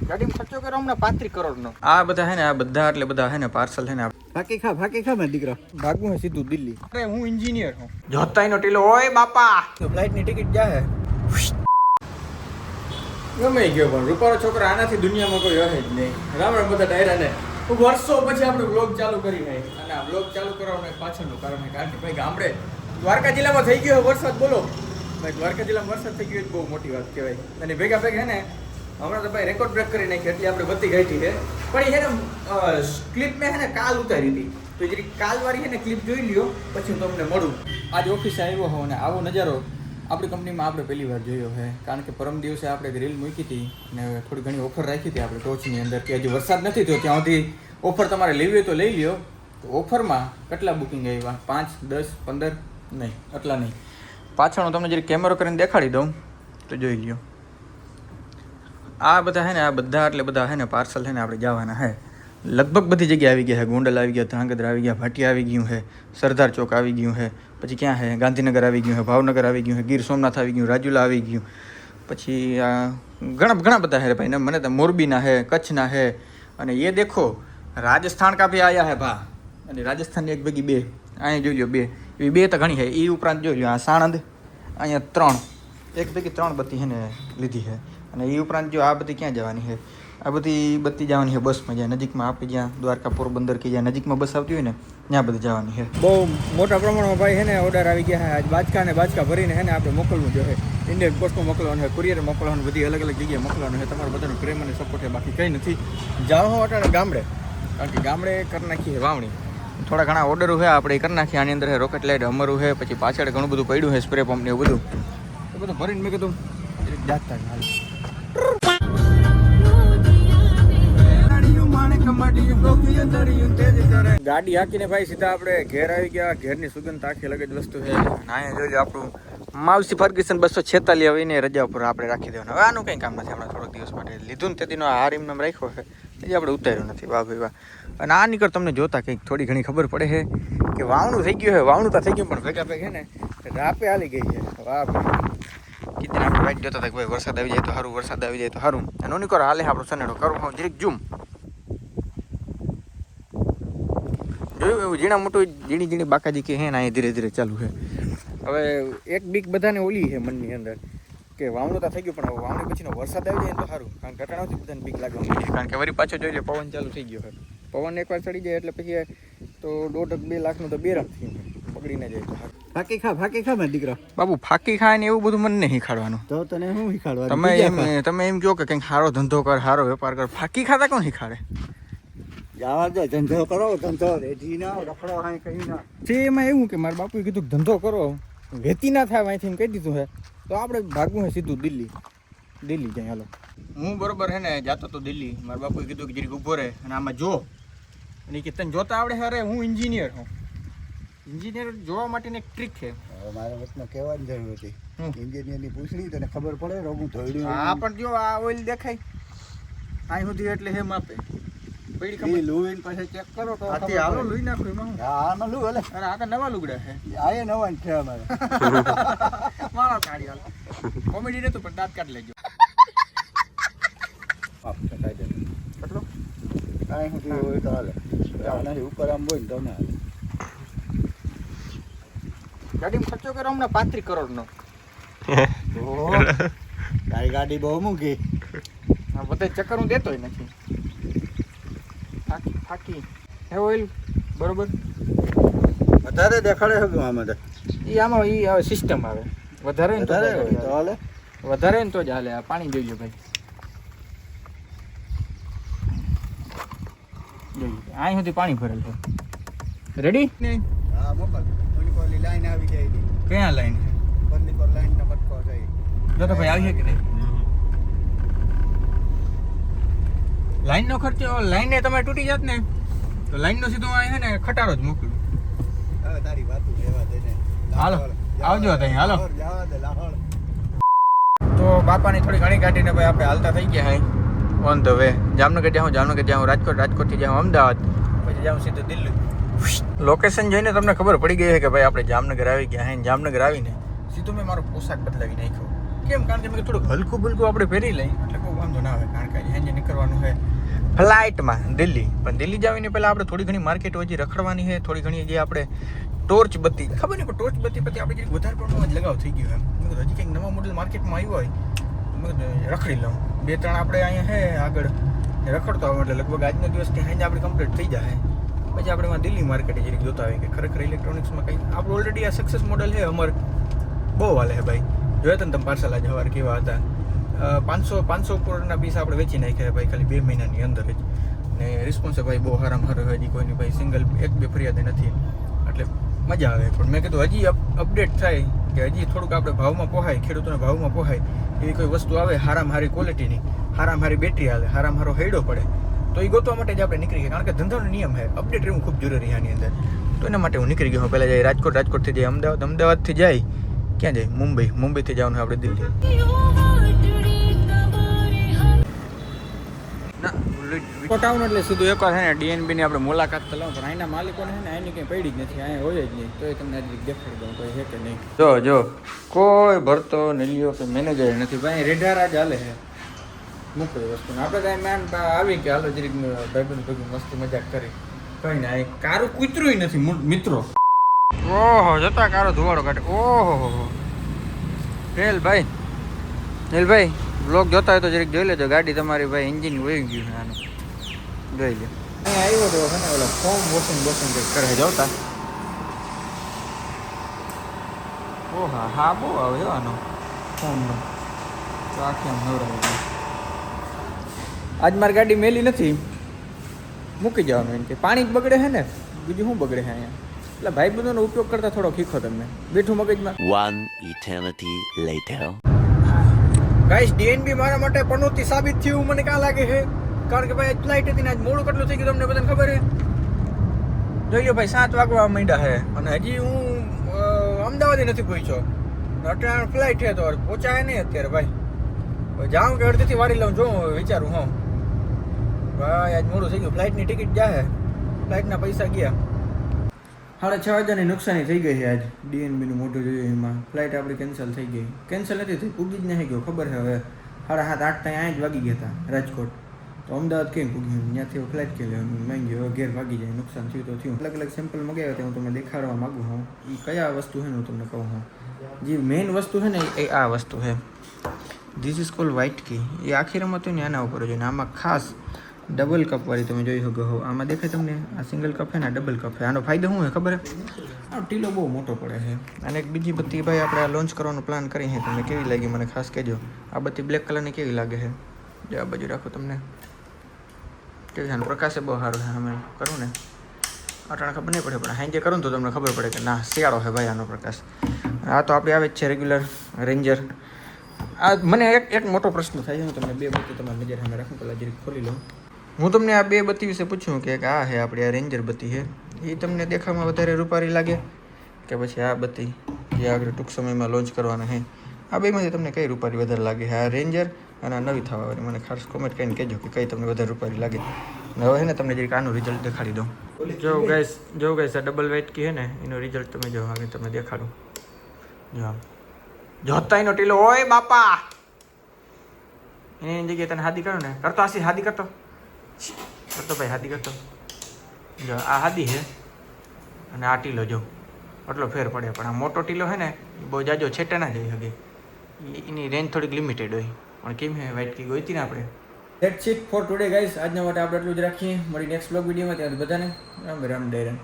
ગાડીમાં ખર્ચો કર્યો હમણાં 35 કરોડનો. આ બધા હે ને, આ બધા એટલે બધા હે ને પાર્સલ હે ને ફાકી ખા મારા દીકરા. ભાગવું હે સીધું દિલ્હી. અરે હું એન્જિનિયર હું. જોતાઈનો ટીલો ઓય બાપા. તો ફ્લાઇટની ટિકિટ જાહે. ગમે ગયો પણ રૂપાળો છોકરો આનાથી દુનિયામાં કોઈ રહે જ નહીં. રામ રામ બધા ડાયરા ને વર્ષો પછી આપણે વ્લોગ ચાલુ કરી ભાઈ. અને આ વ્લોગ ચાલુ કરવાનું એક પાછળનું કારણ કારણ કે ભાઈ ગામડે દ્વારકા જિલ્લામાં થઈ ગયો વરસાદ. બોલો ભાઈ, દ્વારકા જિલ્લામાં વરસાદ થઈ ગયો બહુ મોટી વાત કહેવાય. અને ભેગા ભેગા હે ને હમણાં તો ભાઈ રેકોર્ડ બ્રેક કરી નાખી એટલે આપણે બધી ગઈ છે. પણ એ હે ને ક્લિપ મેં હે ને કાલ ઉતારી હતી, તો એ જરી કાલવાળી હે ને ક્લિપ જોઈ લ્યો પછી હું તમને મળું. આજે ઓફિસે આવ્યો હોઉં અને આવો નજારો આપણી કંપનીમાં આપણે પહેલી વાર જોયો છે. કારણ કે પરમ દિવસે આપણે એક રીલ મૂકી હતી અને થોડી ઘણી ઓફર રાખી હતી આપણે ટોચની અંદર કે હજી વરસાદ નથી થયો ત્યાં સુધી ઓફર તમારે લેવી હોય તો લઈ લ્યો. તો ઓફરમાં કેટલા બુકિંગ આવ્યા? 5, 10, 15 નહીં, એટલા નહીં. પાછળ હું તમને જરી કેમેરો કરીને દેખાડી દઉં તો જોઈ લ્યો. આ બધા હે ને, આ બધા એટલે બધા હે ને પાર્સલ હે ને આપણે જવાના હે. લગભગ બધી જગ્યાએ આવી ગયા છે. ગોંડલ આવી ગયા, ધ્રાંગધ્રા આવી ગયા, ભાટિયા આવી ગયું છે, સરદાર ચોક આવી ગયું છે, પછી ક્યાં છે ગાંધીનગર આવી ગયું છે, ભાવનગર આવી ગયું છે, ગીર સોમનાથ આવી ગયું, રાજુલા આવી ગયું, પછી ઘણા બધા है भाई. મને તો મોરબીના है, કચ્છના है, અને ये देखो રાજસ્થાન કા ભી આયા है ભા. અને રાજસ્થાનની એક ભેગી બે અહીંયા જોઈ લો, બે તો ઘણી છે. એ ઉપરાંત જોઈ લો આ સાણંદ, અહીંયા 3 એક ભેગી 3 બત્તી છે ને લીધી છે. અને એ ઉપરાંત જો આ બધી ક્યાં જવાની છે? આ બધી બત્તી જવાની છે બસમાં. જ્યાં નજીકમાં આપણે જ્યાં દ્વારકા પોરબંદર કે જ્યાં નજીકમાં બસ આવતી હોય ને ત્યાં બધી જવાની છે. બહુ મોટા પ્રમાણમાં ભાઈ હે ને ઓર્ડર આવી ગયા છે. આજ બાચકા ભરીને હે ને આપણે મોકલવું જોઈએ. ઇન્ડિયન પોસ્ટમાં મોકલવાનું છે, કુરિયર મોકલવાનું, બધી અલગ અલગ જગ્યાએ મોકલવાનું છે. તમારું બધાનું પ્રેમ અને સપોર્ટ છે, બાકી કંઈ નથી. જાઓ હો અટાણે ગામડે, કારણ કે ગામડે કરી નાખીએ વાવણી. થોડા ઘણા ઓર્ડરો છે આપણે કરી નાખીએ. આની અંદર રોકેટ લાઇટ અમારું છે, પછી પાછળ ઘણું બધું પડ્યું છે, સ્પ્રે પંપ ને એવું બધું. એ બધું ભરીને મેં કીધું જાતતા ગાડી હાકીને ભાઈ સીધા આપણે ઘેર આવી ગયા. ઘેરની સુગંધ આખી અલગ જ વસ્તુ છે. અહીંયા જોજો આપણું માવસી ફર્ગ્યુસન 246 હવે એને રજા ઉપર આપણે રાખી દેવાનું. હવે આનું કંઈ કામ નથી. હમણાં થોડોક દિવસ માટે લીધું ને તેનો આ રીમ નામ રાખ્યો છે, એ આપણે ઉતાર્યો નથી. વાહ ભાઈ વાહ. અને આ નીકળ તમને જોતા કંઈક થોડી ઘણી ખબર પડે છે કે વાવણું થઈ ગયું છે. વાવણું તો થઈ ગયું પણ ભેગા ભેગ છે ને રાપે હાલી ગઈ છે. વાહ ભાઈ, કીધું આપણે વાઇટ જોતા હતા કે ભાઈ વરસાદ આવી જાય તો સારું, વરસાદ આવી જાય તો સારું. અને નીકળો હાલે આપણો સનેડો કરું હું જરીક ઝૂમ જોયું. એવું ઝીણા મોટું ઝીણી બાકાજી કે હે ને અહીંયા ધીરે ધીરે ચાલુ છે. હવે એક બીક બધાને ઓલી છે મનની અંદર કે વાવણું તો થઈ ગયું પણ વાવણી પછીનો વરસાદ આવી જાય ને તો સારું. કારણ કે ઘટાડાથી બધાને બીક લાગવા માંડી. કારણ કે વળી પાછો જોઈ લે પવન ચાલુ થઈ ગયો છે. પવન એકવાર ચડી જાય એટલે પછી તો 1.5-2 લાખનું તો બેરામ થઈ પકડીને જાય તો સારું. ફાકી ખા મારા દીકરા. બાબુ ફાકી ખાય ને એવું બધું મને નહીં શીખાડવાનું. તો તને શું શીખાડવાનું? તમે એમ કહો કે કંઈક સારો ધંધો કર, સારો વેપાર કર. ફાકી ખાતા કોણ શીખાડે? જવા દે, ધંધો કરો, ધંધો રેજી ના રખડો હાય કઈ ના. છે એમાં એવું કે મારા બાપુએ કીધું ધંધો કરો, વેતી ના થાય અહીંથી એમ કહી દીધું છે. તો આપણે ભાગવું છે સીધું દિલ્હી જાય. હાલો હું બરોબર હે ને જાતો તો દિલ્હી. મારા બાપુએ કીધું કે જરીક ઊભો રહે અને આમાં જો. અને કે તને જોતા આવડે? અરે હું એન્જિનિયર છું. એન્જિનિયર જોવા માટેની એક ટ્રીક છે. મારા વચમાં કહેવાની જરૂર હતી. એન્જિનિયરની પૂછડી તને ખબર પડે રોગું ધોઈડ્યું. હા પણ જો આ ઓઇલ દેખાય અહીં સુધી એટલે હે માપે પડી ખબર. લુઈન પછી ચેક કરો તો આથી હાલો લઈ નાખો એમાં. હા આમાં લુ એટલે અરે આ તો નવા લુગડા છે. આયે નવા છે અમારે. મારો કાઢી હાલ કોમેડી નતું પણ દાંત કાઢી લેજો. આપ કાઈ દે કેટલો કાઈ હું હોય તો હાલે. આનાથી ઉપર આમ બોલ તમે ગાડીમાં ખર્ચો કર્યો હમણાં 35 કરોડનો. ઓહો તારી ગાડી બહુ મૂકી. આ બધા ચક્કર હું દેતોય નથી. ફાકી હે ઓઇલ બરોબર વધારે દેખાડે છે આમાં તો. એ આમાં એ આવે સિસ્ટમ આવે. વધારે ને તો હાલે, વધારે ને તો જ હાલે. આ પાણી જોઈ લો ભાઈ. અહીં સુધી પાણી ભરેલ છે. રેડી? હા મોકલ. ઓલી લાઈન આવી જાય છે. ક્યાં લાઈન? બંદી પર લાઈન ના બટકો છે. જો તો ભાઈ આવી છે કે નહીં? લાઈન નો ખર્ચો, લાઈન ને તમે તૂટી જાત ને તો લાઈન નો સીધો અહીં છે ને ખટારો જ મોકલું. હવે તારી વાતું લેવા દે ને. હાલો આવજો ત્યાં. હાલો જવા દે લાહોળ. તો બાપાની થોડી ઘણી કાઢીને ભાઈ આપણે હાલતા થઈ ગયા high on the way. Jamnagar જાઉં, રાજકોટ, રાજકોટથી જાઉં અમદાવાદ, પછી જાઉં સીધું દિલ્હી. લોકેશન જોઈને તમને ખબર પડી ગઈ છે કે ભાઈ આપણે જામનગર આવી ગયા હે. જામનગર આવીને સીધું મેં મારો પોશાક બદલાવી નાખ્યો. કેમ? કારણ કે મેં થોડુંક હલકું બુલકું આપણે પહેરી લઈ એટલે કોઈ વાંધો ના આવે. કારણ કે અહીંયા નીકળવા ફ્લાઇટમાં દિલ્હી. પણ દિલ્હી જવાની પહેલાં આપણે થોડી ઘણી માર્કેટો હજી રખડવાની છે, થોડી ઘણી જે આપણે ટોર્ચ બત્તી ખબર નહીં, પણ ટોર્ચ બત્તી પછી આપણે જે વધારે પ્રમાણમાં જ લગાવ થઈ ગયો એમ. મેં કીધું હજી કંઈક નવા મોડલ માર્કેટમાં આવ્યો હોય મેં કીધું રખડી લઉં. 2-3 આપણે અહીંયા છે આગળ રખડતો આવું એટલે લગભગ આજનો દિવસ ત્યાં આપણે કમ્પ્લીટ થઈ જાય. પછી આપણે એમાં દિલ્હી માર્કેટે જરીક જોતા હોય કે ખરેખર ઇલેક્ટ્રોનિક્સમાં કંઈ આપણું ઓલરેડી આ સક્સેસ મોડલ છે અમર બહુ હાલે છે ભાઈ. જોયા હતા ને તમે પાર્સલ આજે સવારે કેવા હતા. 500 ઉપરના પીસ આપણે વેચી નાખ્યા ભાઈ ખાલી 2 મહિનાની અંદર જ. ને રિસ્પોન્સ ભાઈ બહુ સારામાં સારો હજી કોઈની ભાઈ સિંગલ 1-2 ફરિયાદ નથી એટલે મજા આવે. પણ મેં કીધું હજી અપડેટ થાય કે હજી થોડુંક આપણે ભાવમાં પોહાય, ખેડૂતોને ભાવમાં પોહાય એવી કોઈ વસ્તુ આવે સારામાં સારી ક્વોલિટીની, સારામાં સારી બેટરી હાલે, સારામાં સારો હૈડો પડે તો એ ગોતવા માટે જ આપણે નીકળી ગયા. કારણ કે ધંધાનો નિયમ છે, અપડેટ રહેવું ખૂબ જરૂરી છે આની અંદર. તો એના માટે હું નીકળી ગયો. પહેલાં જાય રાજકોટથી જાય અમદાવાદ, અમદાવાદથી જાય ક્યાં જાય મુંબઈથી જવાનું આપણે દિલ્હી. ટાઉન એટલે સીધું એકવાર છે ને ડીએનબીની આપણે મુલાકાત તો લઉં, પણ અહીંના માલિકોને છે ને અહીંની કંઈ પડી જ નથી, અહીંયા હોય જ નહીં. તો એ તમને હજી દેખાડી દઉં કોઈ છે કે નહીં. જો કોઈ ભરતો નલિયો કે મેનેજર નથી ભાઈ, રેઢારા જ હાલે છે મૂકો એ વસ્તુને. આપણે કાંઈ મેન આવી કે હાલો જરીક ભાઈબંધ ભેગું મસ્તી મજાક કરી કંઈ ના. એ કારું કૂતરું નથી મિત્રો. ઓહો જતા કારો ધુવાડો કાઢે. ઓહો હેલભાઈ બ્લોગ જોતા હોય તો જરીક જોઈ લેજો. ગાડી તમારી ભાઈ એન્જિન વહી ગયું છે આનું, જોઈ લે. અહીંયા આવ્યો તો છે ને ઓલા ફોર્મ વોશિંગ કંઈક કરે જવતા. ઓહા હા બહુ આવે જો આનો ફોર્મનો તો આખી આમ નવરાવી. આજ મારી ગાડી મેલી નથી, મૂકી જવાનું એમ કે પાણી જ બગડે છે ને, બીજું શું બગડે છે અહીંયા. એટલે ભાઈ બંધોનો ઉપયોગ કરતા થોડો શીખો તમે, બેઠું મગજમાં. 1 eternity later. ગાઈસ ડીએનબી મારા માટે પનોતી સાબિત થયું મને કાં લાગે છે. કારણ કે ભાઈ ફ્લાઇટ હતી ને આજ મોડું કેટલું થઈ ગયું તમને બધાને ખબર છે. જોઈ લો ભાઈ 7 વાગવા માંડ્યા છે અને હજી હું અમદાવાદ નથી પહોંચ્યો. અટાણ ફ્લાઇટ છે તો પહોંચાય નહીં અત્યારે ભાઈ. જાઉં કે અડધીથી વારી લઉં જો વિચારું હું ભાઈ આજ મોડું થઈ ગયું. ફ્લાઇટની ટિકિટ જાય, ફ્લાઇટના પૈસા ગયા. 6:30 વાગ્યાની નુકસાની થઈ ગઈ છે આજ. ડીએનબીનું મોટું જોયું એમાં ફ્લાઇટ આપણી કેન્સલ થઈ ગઈ. કેન્સલ નથી થઈ, પૂગી જ નહીં ગયો. ખબર છે હવે 7:30-8 ત્યાં જ વાગી ગયા હતા રાજકોટ. તો અમદાવાદ કેમ પૂગ્યું, ત્યાંથી ફ્લાઇટ કે લેવાનું માંગી હવે ઘેર ભાગી જાય. નુકસાન થયું તો થયું. અલગ અલગ સેમ્પલ મગાવ્યા હતા, હું તમને દેખાડવા માગું હું એ કયા વસ્તુ છે ને હું તમને કહું હું. જે મેઇન વસ્તુ છે ને એ આ વસ્તુ છે. ધીસ ઇઝ કોલ્ડ વ્હાઇટ કી. એ આખી રમત હોય ને આના ઉપર જોઈને. આમાં ખાસ ડબલ કપવાળી તમે જોઈ શકો હો. આમાં દેખાય તમને આ સિંગલ કપ છે ને ડબલ કપ છે. આનો ફાયદો શું છે ખબર છે? આ ટીલો બહુ મોટો પડે છે. અને એક બીજી બત્તી ભાઈ આપણે આ લોન્ચ કરવાનો પ્લાન કરી છે. તમને કેવી લાગી મને ખાસ કહેજો. આ બત્તી બ્લેક કલરની કેવી લાગે છે? જો આ બાજુ રાખો તમને કેવી છે. પ્રકાશે બહુ સારો છે. અમે કરું ને અટાણે ખબર નહીં પડે, પણ હાંજે કરું તો તમને ખબર પડે કે ના શિયાળો છે ભાઈ આનો પ્રકાશ. આ તો આપણે આવે જ છે રેગ્યુલર રેન્જર. આ મને એક મોટો પ્રશ્ન થાય છે. હું તમને 2 બત્તી તમારી નજર સામે રાખું, પહેલાં જરીક ખોલી લઉં. હું તમને આ 2 બત્તી વિશે પૂછ્યું કે આ છે આપણી આ રેન્જર બત્તી છે, એ તમને દેખાવામાં વધારે રૂપારી લાગે કે પછી આ બત્તી જે આગળ ટૂંક સમયમાં લોન્ચ કરવાના છે? આ બેમાંથી તમને કઈ રૂપારી વધારે લાગે? આ રેન્જર અને આ નવી થવાવાળી. મને ખાસ કોમેન્ટ કરીને કહેજો કે કઈ તમને વધારે રૂપારી લાગે. હવે છે ને તમને જરીક આનું રિઝલ્ટ દેખાડી દઉં. જો ગાઈસ આ ડબલ વેઇટ કી છે ને એનું રિઝલ્ટ તમે જો આગળ તમને દેખાડું. જો જોતા એનો ટીલો ઓય બાપા, એની જગ્યાએ તને હાદી કરો ને કરતો. આસી હાદી કરતો ભાઈ, હાદી કરતો. જો આ હાદી છે અને આ ટીલો જો એટલો ફેર પડે. પણ આ મોટો ટીલો છે ને એ બહુ જાજો છેટે ના જઈ શકે, એની રેન્જ થોડીક લિમિટેડ હોય. પણ કેમ છે વ્હાઇટ કી ગોઈતી ને આપણે. That's it four today guys. આજના માટે આપણે એટલું જ રાખીએ. મળી નેક્સ્ટ બ્લોગ વિડીયોમાં. ત્યાં બધાને રામ રામ ડેરન.